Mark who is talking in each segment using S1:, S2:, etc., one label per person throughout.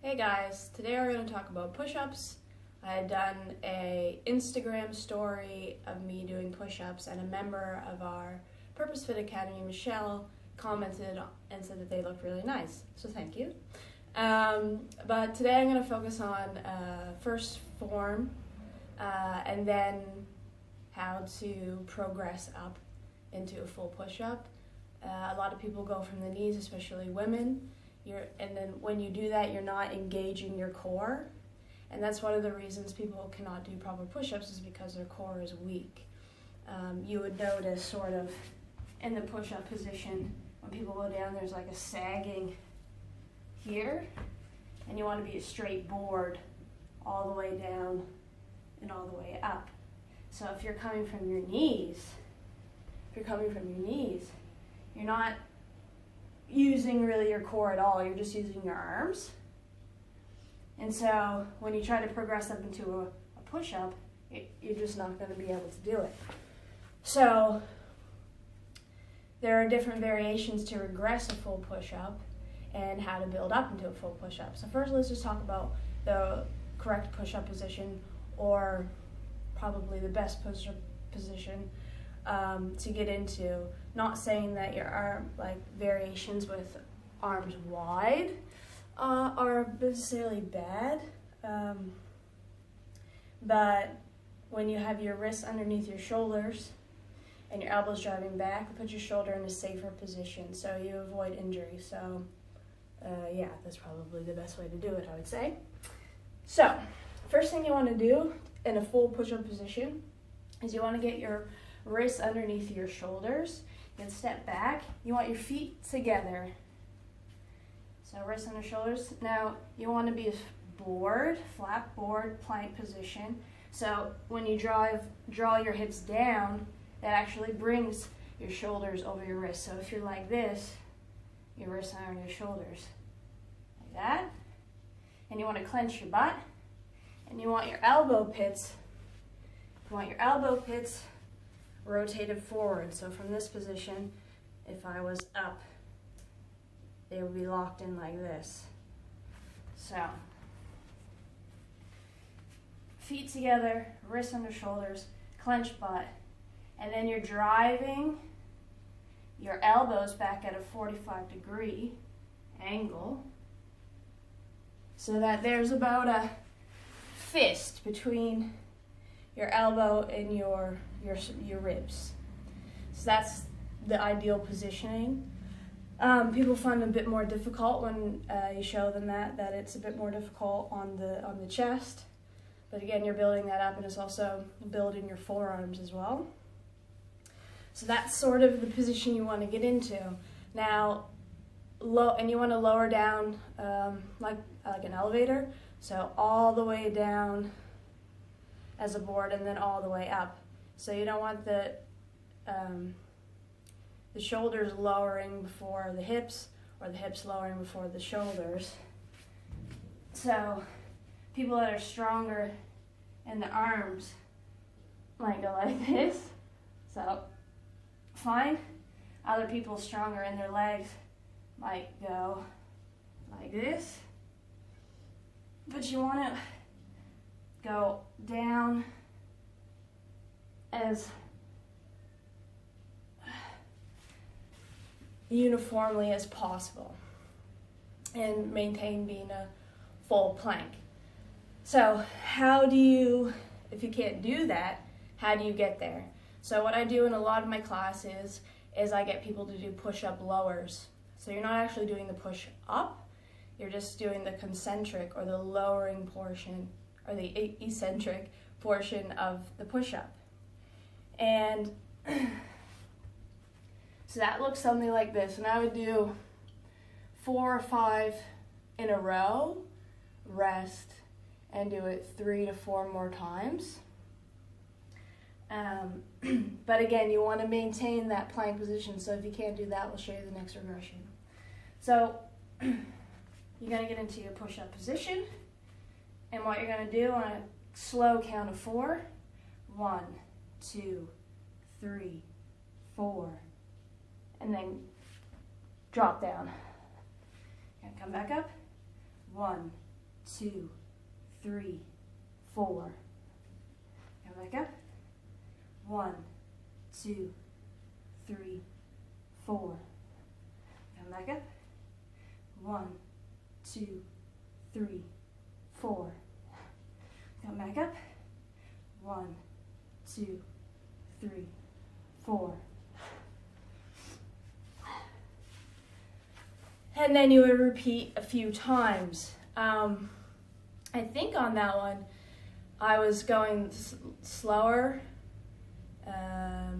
S1: Hey guys, today we're going to talk about push-ups. I had done an Instagram story of me doing push-ups, and a member of our Purpose Fit Academy, Michelle, commented and said that they looked really nice, so thank you. But today I'm going to focus on first form and then how to progress up into a full push-up. A lot of people go from the knees, especially women. And then when you do that, you're not engaging your core. And that's one of the reasons people cannot do proper push-ups, is because their core is weak. You would notice sort of in the push-up position, when people go down, there's like a sagging here. And you want to be a straight board all the way down and all the way up. So if you're coming from your knees, you're not using really your core at all, you're just using your arms. And so when you try to progress up into a push-up, you're just not going to be able to do it. So there are different variations to regress a full push-up and how to build up into a full push-up. So first let's just talk about the correct push-up position, or probably the best push-up position to get into. Not saying that your arm, like variations with arms wide are necessarily bad, but when you have your wrists underneath your shoulders and your elbows driving back, put your shoulder in a safer position so you avoid injury. So yeah, that's probably the best way to do it, I would say. So first thing you want to do in a full push-up position is you want to get your wrists underneath your shoulders. You can step back. You want your feet together. So wrists under shoulders. Now you want to be a board, flat board, plank position. So when you draw your hips down, that actually brings your shoulders over your wrists. So if you're like this, your wrists are on your shoulders. Like that. And you want to clench your butt. And you want your elbow pits. Rotated forward. So from this position, if I was up, they would be locked in like this. So feet together, wrists under shoulders, clenched butt, and then you're driving your elbows back at a 45-degree angle so that there's about a fist between your elbow and your ribs. So that's the ideal positioning. People find it a bit more difficult when you show them that it's a bit more difficult on the chest. But again, you're building that up, and it's also building your forearms as well. So that's sort of the position you want to get into. Now, and you want to lower down like an elevator. So all the way down as a board, and then all the way up. So you don't want the shoulders lowering before the hips, or the hips lowering before the shoulders. So people that are stronger in the arms might go like this. So fine. Other people stronger in their legs might go like this. But you want to go down as uniformly as possible and maintain being a full plank. So how do you, if you can't do that, how do you get there? So what I do in a lot of my classes is I get people to do push-up lowers. So you're not actually doing the push-up, you're just doing the concentric, or the lowering portion, or the eccentric portion of the push-up. And so that looks something like this. And I would do 4 or 5 in a row, rest, and do it 3 to 4 more times. But again, you want to maintain that plank position. So if you can't do that, we'll show you the next regression. So you're going to get into your push-up position. And what you're going to do on a slow count of 4, 1, 2, 3, 4, and then drop down. And come back up. 1, 2, 3, 4. Come back up. 1, 2, 3, 4. Come back up. 1, 2, 3, 4. Come back up. 1, 2, 3, 4. And then you would repeat a few times. I think on that one, I was going slower at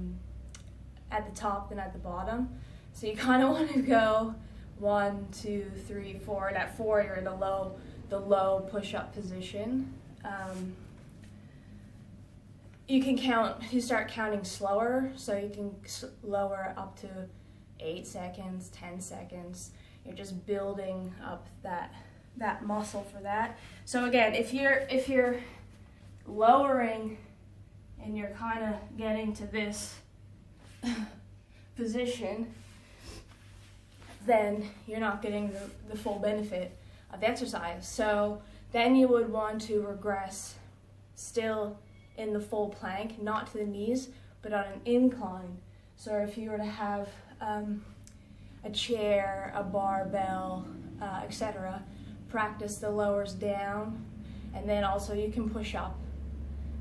S1: the top than at the bottom. So you kind of want to go 1, 2, 3, 4. And at 4, you're in the low push-up position. You can count. You start counting slower, so you can lower up to 8 seconds, 10 seconds. You're just building up that muscle for that. So again, if you're lowering and you're kind of getting to this position, then you're not getting the full benefit of the exercise. So then you would want to regress still in the full plank, not to the knees, but on an incline. So if you were to have a chair, a barbell, etc., practice the lowers down, and then also you can push up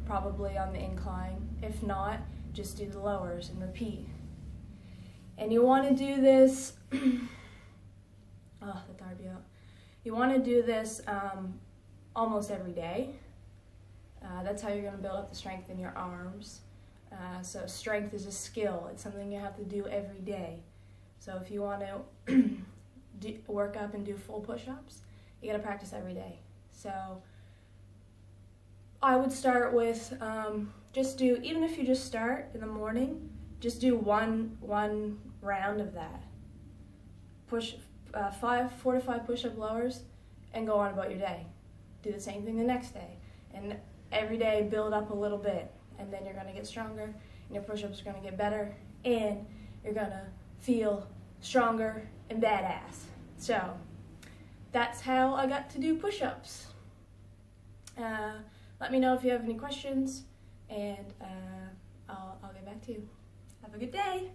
S1: probably on the incline. If not, just do the lowers and repeat. And you want to do this you want to do this almost every day. That's how you're going to build up the strength in your arms. So strength is a skill. It's something you have to do every day. So if you want to work up and do full push-ups, you got to practice every day. So I would start with even if you just start in the morning, just do one round of that. Push 4 to 5 push-up lowers and go on about your day. Do the same thing the next day. And every day build up a little bit, and then you're going to get stronger, and your push-ups are going to get better, and you're going to feel stronger and badass. So that's how I got to do push-ups. Let me know if you have any questions, and I'll get back to you. Have a good day.